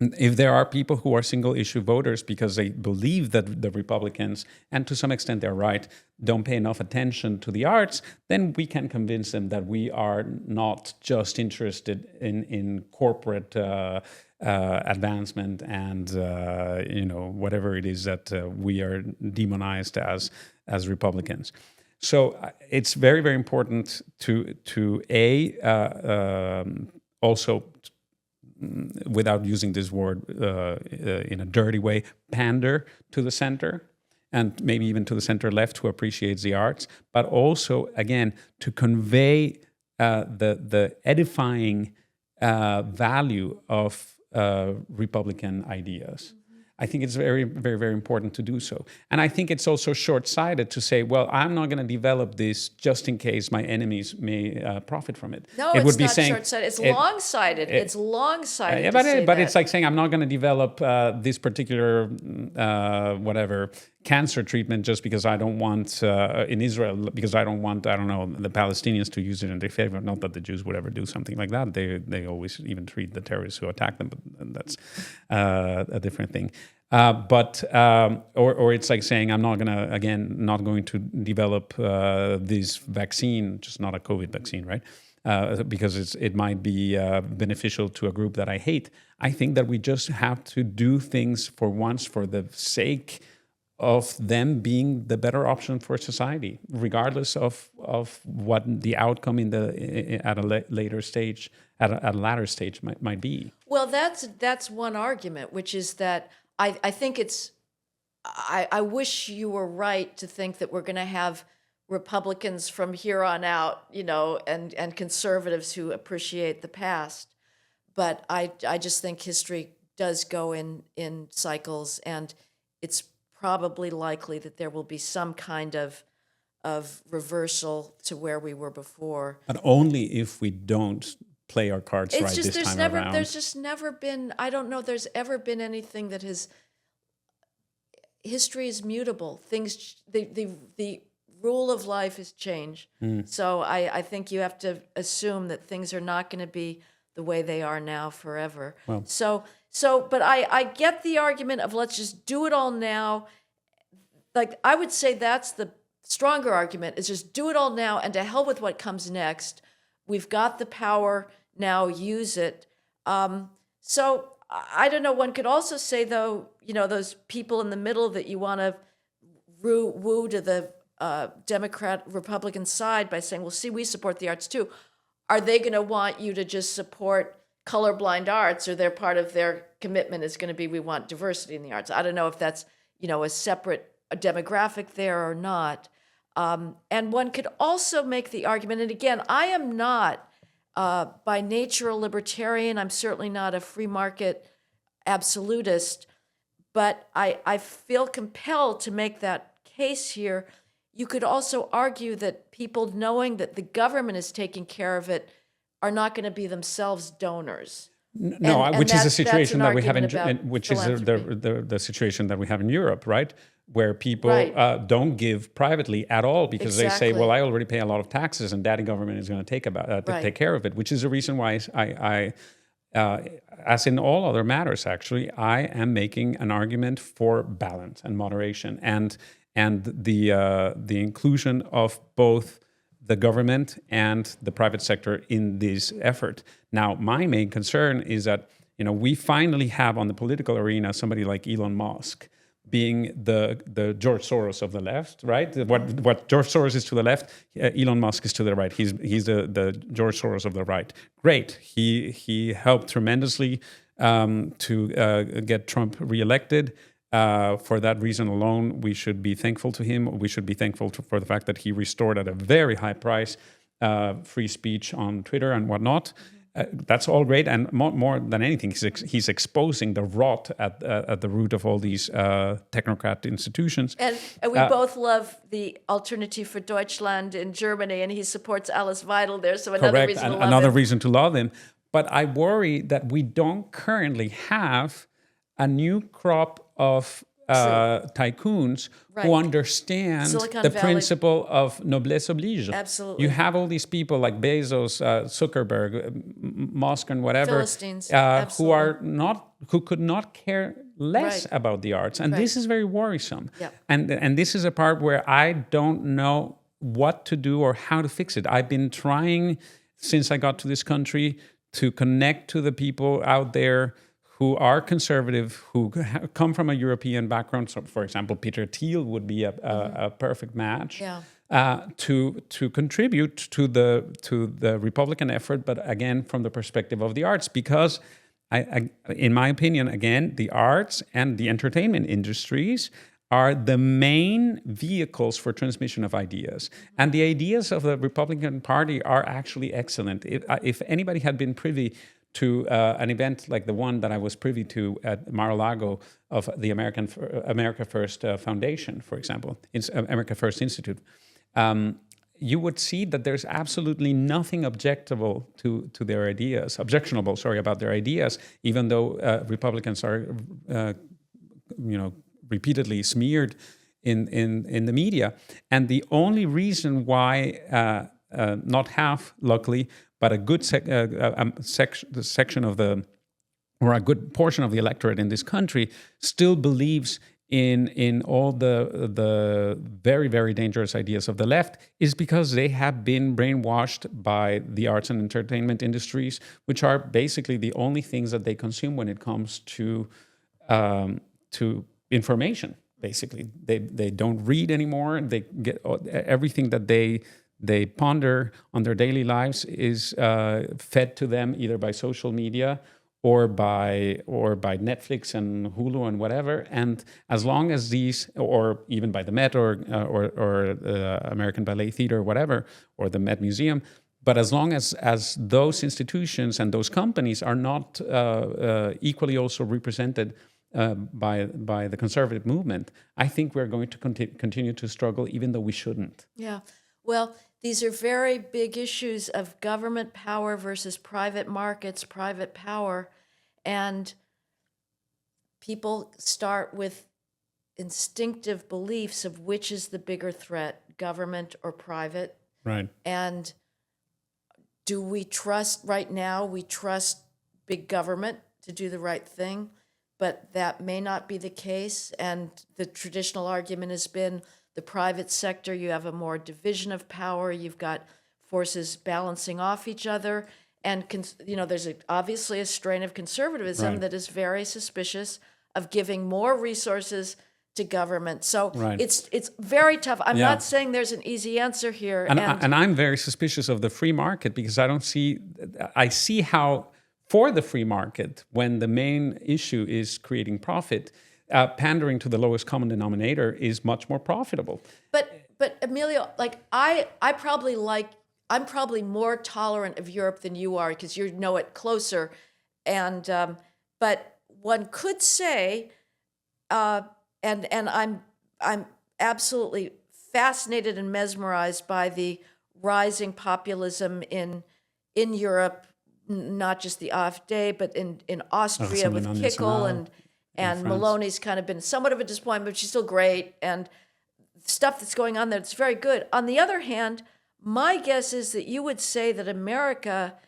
If there are people who are single issue voters because they believe that the Republicans, and to some extent they're right, don't pay enough attention to the arts, then we can convince them that we are not just interested in corporate advancement and whatever it is that we are demonized as Republicans. So it's very, very important to also, without using this word in a dirty way, pander to the center, and maybe even to the center left who appreciates the arts, but also, again, to convey the edifying value of Republican ideas. I think it's very, very, very important to do so. And I think it's also short-sighted to say, well, I'm not going to develop this just in case my enemies may profit from it.
No, it's not short-sighted. It's long-sighted. It's long-sighted.
But it's like saying I'm not going to develop this particular cancer treatment just because I don't want in Israel, because I don't want, I don't know, the Palestinians to use it in their favor. Not that the Jews would ever do something like that. They always even treat the terrorists who attack them, but that's a different thing. Or it's like saying I'm not going to develop this vaccine, just not a COVID vaccine, right? Because it might be beneficial to a group that I hate. I think that we just have to do things for once for the sake of them being the better option for society, regardless of what the outcome at a later stage, at a latter stage might be.
Well, that's one argument, which is that I think it's. I wish you were right to think that we're going to have Republicans from here on out, and conservatives who appreciate the past. But I just think history does go in cycles, and it's probably likely that there will be some kind of reversal to where we were before.
But only if we don't play our cards
It's
right
just
this time around.
there's just never been, I don't know there's ever been anything that has, history is mutable. Things, the rule of life has changed. So I think you have to assume that things are not going to be the way they are now forever.
Well.
But I get the argument of let's just do it all now. Like, I would say that's the stronger argument, is just do it all now and to hell with what comes next. We've got the power now, use it. So I don't know. One could also say, though, those people in the middle that you want to woo to the Democrat-Republican side by saying, well, see, we support the arts too. Are they going to want you to just support colorblind arts, or their part of their commitment is going to be, we want diversity in the arts? I don't know if that's, a separate demographic there or not. And one could also make the argument, and again, I am not by nature a libertarian. I'm certainly not a free market absolutist, but I feel compelled to make that case here. You could also argue that people, knowing that the government is taking care of it, are not going to be themselves donors.
No, which is a situation that we have which is
philanthropy.
the situation that we have in Europe, right? Where people
Right.
don't give privately at all because they say,
Exactly.
well, I already pay a lot of taxes and daddy government is going to take care of it, which is the reason why I as in all other matters, actually, I am making an argument for balance and moderation and the inclusion of both the government and the private sector in this effort. Now, my main concern is that we finally have on the political arena somebody like Elon Musk being the George Soros of the left, right? What George Soros is to the left, Elon Musk is to the right. He's the George Soros of the right. Great. He helped tremendously to get Trump reelected. For that reason alone, we should be thankful to him. We should be thankful for the fact that he restored at a very high price free speech on Twitter and whatnot. That's all great, and more than anything, he's exposing the rot at the root of all these technocrat institutions.
And we both love the Alternative for Deutschland in Germany, and he supports Alice Weidel there, so another reason to love
another
him.
reason to love him. But I worry that we don't currently have a new crop of tycoons who understand
Silicon
the
Valley.
principle of noblesse oblige.
Absolutely.
You have all these people like Bezos, Zuckerberg, Musk, and whatever,
Philistines.
who could not care less
Right.
about the arts, and this is very worrisome.
Yep.
And this is a part where I don't know what to do or how to fix it. I've been trying since I got to this country to connect to the people out there who are conservative, who come from a European background. So, for example, Peter Thiel would be a perfect match to contribute to the Republican effort, but again, from the perspective of the arts, because in my opinion, again, the arts and the entertainment industries are the main vehicles for transmission of ideas. And the ideas of the Republican Party are actually excellent. If anybody had been privy to an event like the one that I was privy to at Mar-a-Lago of the America First Foundation, for example, America First Institute, you would see that there's absolutely nothing objectionable to their ideas, about their ideas, even though Republicans are, repeatedly smeared in the media. And the only reason why, not half, luckily, but a good section of a good portion of the electorate in this country still believes in all the very, very dangerous ideas of the left, is because they have been brainwashed by the arts and entertainment industries, which are basically the only things that they consume when it comes to information. Basically, they don't read anymore. They get everything that they ponder on their daily lives is fed to them either by social media or by Netflix and Hulu and whatever. And as long as these, or even by the Met or American Ballet Theater or whatever, or the Met Museum, but as long as those institutions and those companies are not equally also represented by the conservative movement, I think we're going to continue to struggle, even though we shouldn't.
Yeah. Well, these are very big issues of government power versus private markets, private power. And people start with instinctive beliefs of which is the bigger threat, government or private.
Right.
And do we trust, right now, we trust big government to do the right thing, but that may not be the case. And the traditional argument has been the private sector, you have a more division of power, you've got forces balancing off each other. And, there's obviously a strain of conservatism
Right.
that is very suspicious of giving more resources to government. So
Right.
it's very tough. I'm
Yeah.
not saying there's an easy answer here.
And I'm very suspicious of the free market, because I see how for the free market, when the main issue is creating profit, pandering to the lowest common denominator is much more profitable.
But Emilio, I'm probably more tolerant of Europe than you are because you know it closer. And but one could say, and I'm absolutely fascinated and mesmerized by the rising populism in Europe, not just the AfD, but in Austria with Kickel and Meloni's kind of been somewhat of a disappointment, but she's still great, and stuff that's going on there, it's very good. On the other hand, my guess is that you would say that America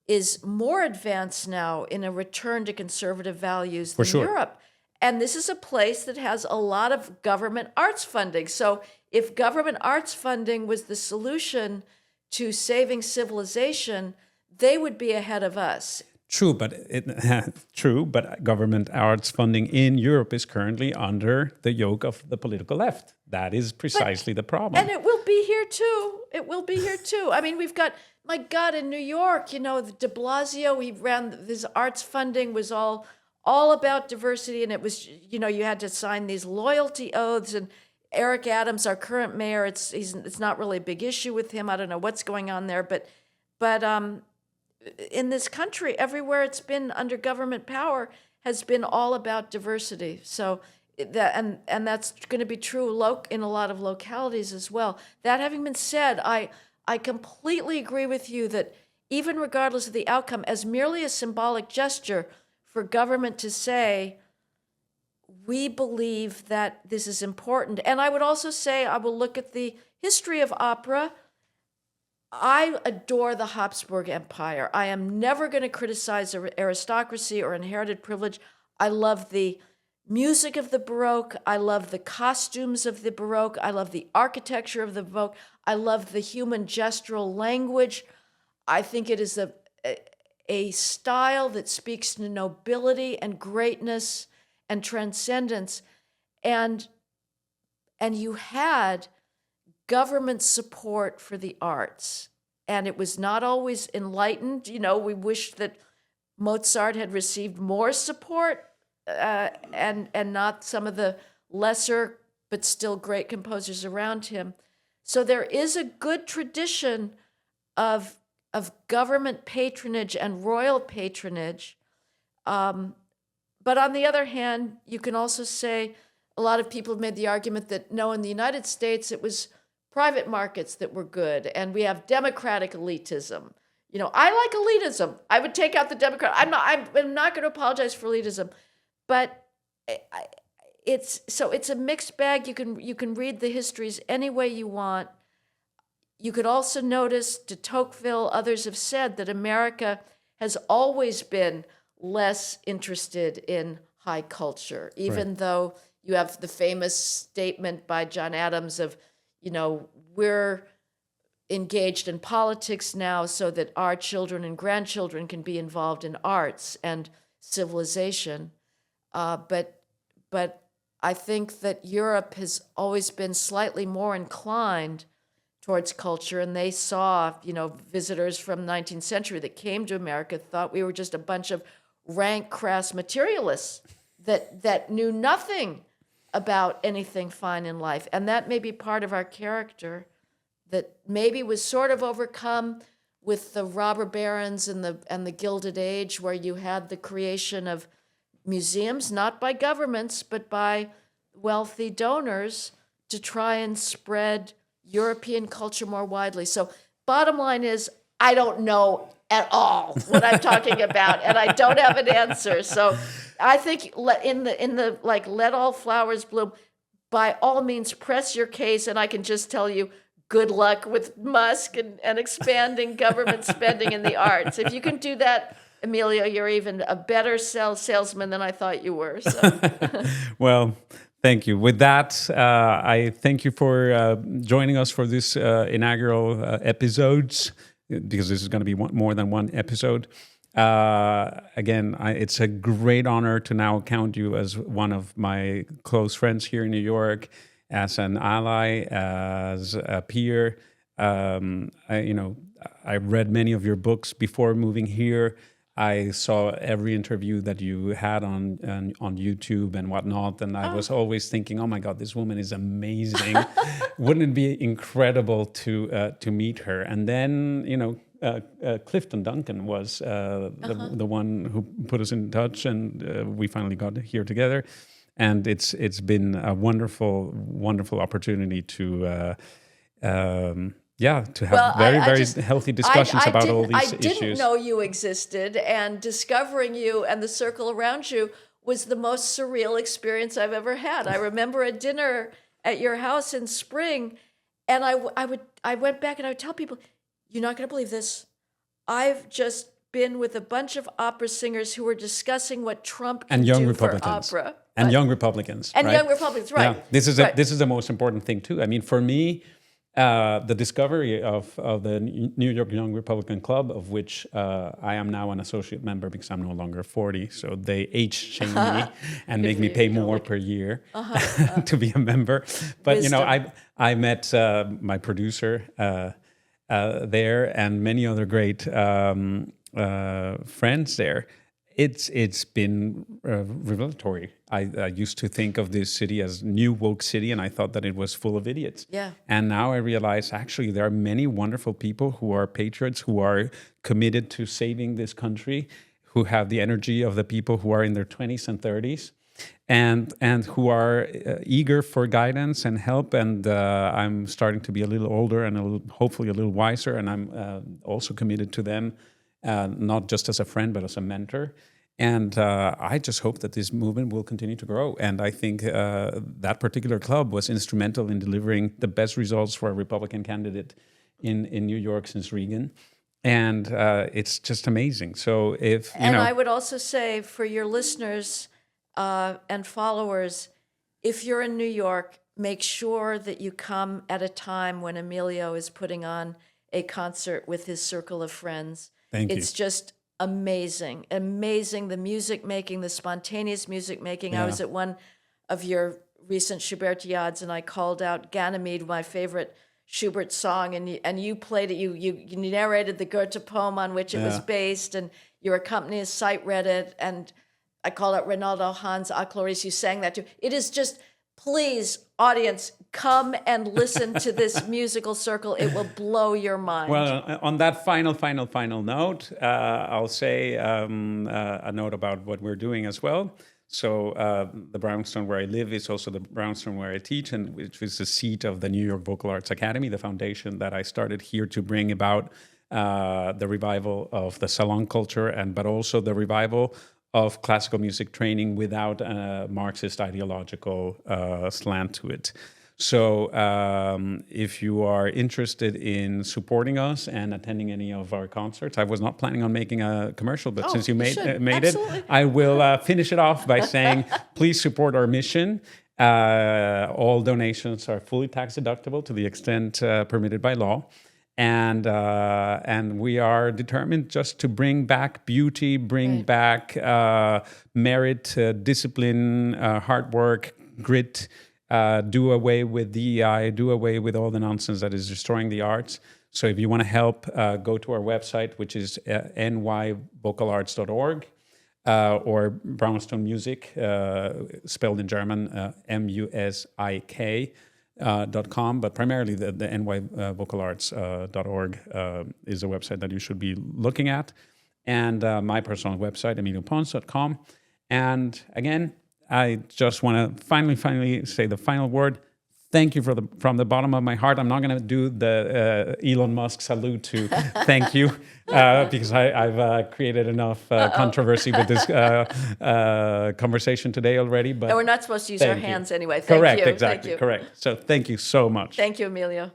is more advanced now in a return to conservative values than Europe. And this is a place that has a lot of government arts funding. So if government arts funding was the solution to saving civilization, they would be ahead of us.
True, but government arts funding in Europe is currently under the yoke of the political left. That is precisely the problem.
And it will be here too. It will be here too. I mean, we've got, my God, in New York, de Blasio, he ran, his arts funding was all about diversity, and it was, you had to sign these loyalty oaths. And Eric Adams, our current mayor, it's not really a big issue with him. I don't know what's going on there, but in this country, everywhere it's been under government power has been all about diversity. So and that's going to be true in a lot of localities as well. That having been said, I completely agree with you that even regardless of the outcome, as merely a symbolic gesture for government to say, we believe that this is important. And I would also say, I will look at the history of opera. I adore the Habsburg Empire. I am never going to criticize aristocracy or inherited privilege. I love the music of the Baroque. I love the costumes of the Baroque. I love the architecture of the Baroque. I love the human gestural language. I think it is a style that speaks to nobility and greatness and transcendence. And you had government support for the arts. And it was not always enlightened. We wish that Mozart had received more support and not some of the lesser but still great composers around him. So there is a good tradition of government patronage and royal patronage. But on the other hand, you can also say a lot of people have made the argument that no, in the United States, it was private markets that were good, and we have democratic elitism. I like elitism. I would take out the Democrat. I'm not going to apologize for elitism, but it's a mixed bag. You can read the histories any way you want. You could also notice, de Tocqueville, others have said that America has always been less interested in high culture, even though you have the famous statement by John Adams of, we're engaged in politics now so that our children and grandchildren can be involved in arts and civilization. But I think that Europe has always been slightly more inclined towards culture, and they saw, visitors from the 19th century that came to America thought we were just a bunch of rank, crass materialists that knew nothing about anything fine in life. And that may be part of our character that maybe was sort of overcome with the robber barons and the Gilded Age, where you had the creation of museums, not by governments, but by wealthy donors to try and spread European culture more widely. So bottom line is, I don't know at all what I'm talking about, and I don't have an answer. So I think in the like, let all flowers bloom, by all means, press your case, and I can just tell you, good luck with Musk and expanding government spending in the arts. If you can do that, Emilio, you're even a better salesman than I thought you were. So.
Well, thank you. With that, I thank you for joining us for this inaugural episodes, because this is going to be more than one episode. Again, it's a great honor to now count you as one of my close friends here in New York, as an ally, as a peer. I read many of your books before moving here. I saw every interview that you had on YouTube and whatnot, and I was always thinking, "Oh my God, this woman is amazing! Wouldn't it be incredible to meet her?" And then, Clifton Duncan was the one who put us in touch, and we finally got here together. And it's been a wonderful, wonderful opportunity to have very healthy discussions about all these issues.
I didn't know you existed, and discovering you and the circle around you was the most surreal experience I've ever had. I remember a dinner at your house in spring, and I went back and I would tell people, "You're not going to believe this. I've just been with a bunch of opera singers who were discussing what Trump can do for opera."
And young Republicans.
And
right?
young Republicans, right.
Yeah. This is the most important thing, too. I mean, for me, the discovery of the New York Young Republican Club, of which I am now an associate member because I'm no longer 40, so they age shame me and make me pay more per year to be a member. But I met my producer there and many other great friends there. It's been revelatory. I used to think of this city as new woke city, and I thought that it was full of idiots.
Yeah.
And now I realize actually there are many wonderful people who are patriots, who are committed to saving this country, who have the energy of the people who are in their 20s and 30s, and who are eager for guidance and help. And I'm starting to be a little older and hopefully a little wiser, and I'm also committed to them. Not just as a friend, but as a mentor. And I just hope that this movement will continue to grow. And I think that particular club was instrumental in delivering the best results for a Republican candidate in New York since Reagan. And it's just amazing. So
I would also say for your listeners and followers, if you're in New York, make sure that you come at a time when Emilio is putting on a concert with his circle of friends.
Thank you.
It's just amazing. The music making, the spontaneous music making. Yeah. I was at one of your recent Schubertiades, and I called out Ganymede, my favorite Schubert song, and you played it. You narrated the Goethe poem on which it was based, and your accompanist sight read it. And I called out Rinaldo Hans A Clarice. You sang that too. It is just, please, audience, come and listen to this musical circle. It will blow your mind.
Well, on that final note, I'll say a note about what we're doing as well. So the Brownstone where I live is also the Brownstone where I teach, and which is the seat of the New York Vocal Arts Academy, the foundation that I started here to bring about the revival of the salon culture, but also the revival of classical music training without a Marxist ideological slant to it. So if you are interested in supporting us and attending any of our concerts, I was not planning on making a commercial, but since you made it, I will finish it off by saying, please support our mission. All donations are fully tax deductible to the extent permitted by law. And we are determined just to bring back beauty, bring back merit, discipline, hard work, grit, do away with DEI, do away with all the nonsense that is destroying the arts. So if you want to help, go to our website, which is nyvocalarts.org, or Brownstone Music, spelled in German, MUSIK. .com, but primarily the nyvocalarts.org is a website that you should be looking at, and my personal website, EmilioPons.com. And again, I just want to finally say the final word. Thank you from the bottom of my heart. I'm not going to do the Elon Musk salute to thank you because I've created enough controversy with this conversation today already. But
And we're not supposed to use our hands anyway. Thank
correct,
you.
exactly,
Thank you.
correct. So thank you so much.
Thank you, Emilio.